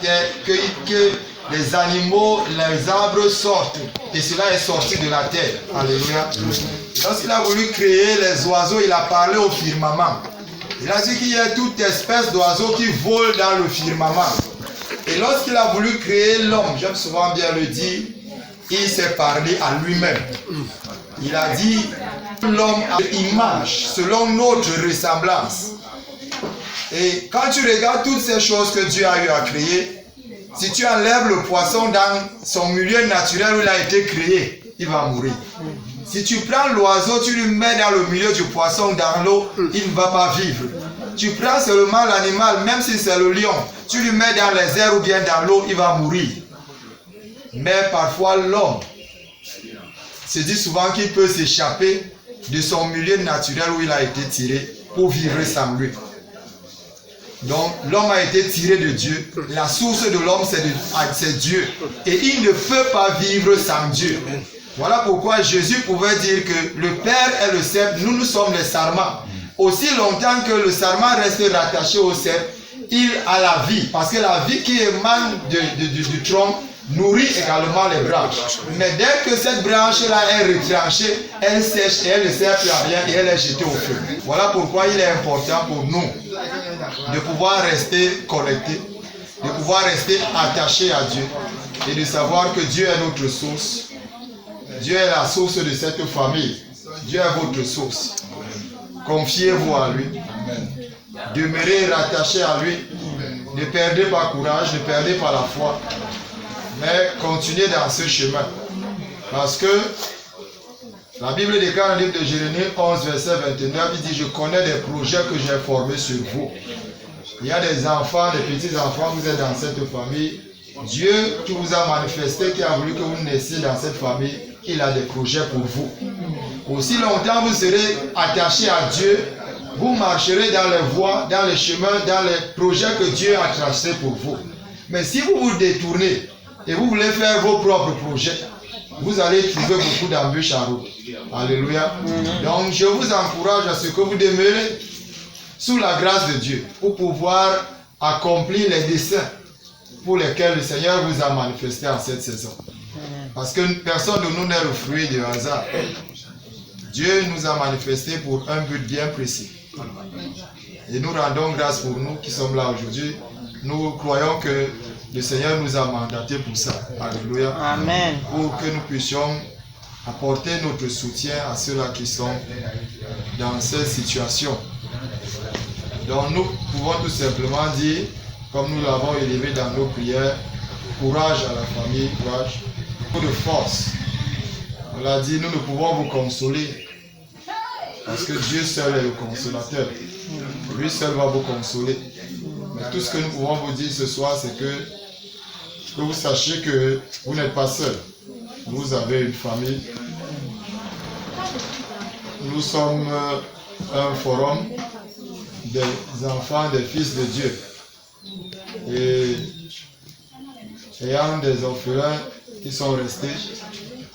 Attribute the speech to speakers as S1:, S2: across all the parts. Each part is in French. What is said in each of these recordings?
S1: terre, que les animaux, les arbres sortent. Et cela est sorti de la terre. Alléluia. Lorsqu'il a voulu créer les oiseaux, il a parlé au firmament. Il a dit qu'il y a toute espèce d'oiseaux qui volent dans le firmament. Et lorsqu'il a voulu créer l'homme, j'aime souvent bien le dire, il s'est parlé à lui-même. Il a dit, l'homme a une image, selon notre ressemblance. Et quand tu regardes toutes ces choses que Dieu a eu à créer, si tu enlèves le poisson dans son milieu naturel où il a été créé, il va mourir. Si tu prends l'oiseau, tu le mets dans le milieu du poisson, dans l'eau, il ne va pas vivre. Tu prends seulement l'animal, même si c'est le lion, tu le mets dans les airs ou bien dans l'eau, il va mourir. Mais parfois l'homme se dit souvent qu'il peut s'échapper de son milieu naturel où il a été tiré pour vivre sans lui. Donc l'homme a été tiré de Dieu. La source de l'homme c'est Dieu. Et il ne peut pas vivre sans Dieu. Voilà pourquoi Jésus pouvait dire que le Père est le cep, nous sommes les sarments. Aussi longtemps que le sarment reste rattaché au cep, il a la vie. Parce que la vie qui émane du tronc nourrit également les branches. Mais dès que cette branche-là est retranchée, elle sèche et elle ne sert plus à rien et elle est jetée au feu. Voilà pourquoi il est important pour nous de pouvoir rester connectés, de pouvoir rester attachés à Dieu et de savoir que Dieu est notre source. Dieu est la source de cette famille. Dieu est votre source. Confiez-vous à lui. Demeurez rattachés à lui. Ne perdez pas courage, ne perdez pas la foi. Mais continuez dans ce chemin. Parce que la Bible déclare dans le livre de Jérémie 11, verset 29, il dit, je connais des projets que j'ai formés sur vous. Il y a des enfants, des petits-enfants, vous êtes dans cette famille. Dieu qui vous a manifesté, qui a voulu que vous naissiez dans cette famille, il a des projets pour vous. Aussi longtemps vous serez attachés à Dieu, vous marcherez dans les voies, dans les chemins, dans les projets que Dieu a tracés pour vous. Mais si vous vous détournez et vous voulez faire vos propres projets, vous allez trouver beaucoup d'embûches en route. Alléluia. Donc je vous encourage à ce que vous demeurez sous la grâce de Dieu pour pouvoir accomplir les desseins pour lesquels le Seigneur vous a manifesté en cette saison. Parce que personne de nous n'est le fruit du hasard. Dieu nous a manifesté pour un but bien précis. Et nous rendons grâce pour nous qui sommes là aujourd'hui. Nous croyons que le Seigneur nous a mandatés pour ça. Alléluia.
S2: Amen.
S1: Pour que nous puissions apporter notre soutien à ceux-là qui sont dans cette situation. Donc nous pouvons tout simplement dire, comme nous l'avons élevé dans nos prières, courage à la famille, courage, beaucoup de force. On l'a dit, nous ne pouvons vous consoler parce que Dieu seul est le consolateur. Lui seul va vous consoler. Mais tout ce que nous pouvons vous dire ce soir, c'est que vous sachiez que vous n'êtes pas seul. Vous avez une famille. Nous sommes un forum des enfants, des fils de Dieu. Et ayant des orphelins qui sont restés,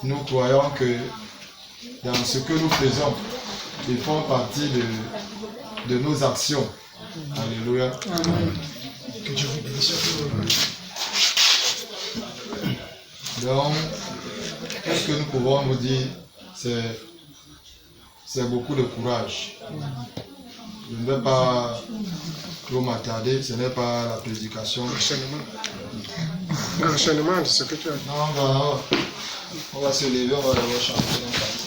S1: nous croyons que dans ce que nous faisons, ils font partie de nos actions. Alléluia.
S2: Amen.
S3: Que Dieu vous bénisse.
S1: Donc, tout ce que nous pouvons vous dire, c'est beaucoup de courage. Je ne vais pas trop m'attarder, ce n'est pas la prédication.
S3: L'enchaînement de ce que tu as dit.
S1: Non, on va se lever, on va d'abord chanter.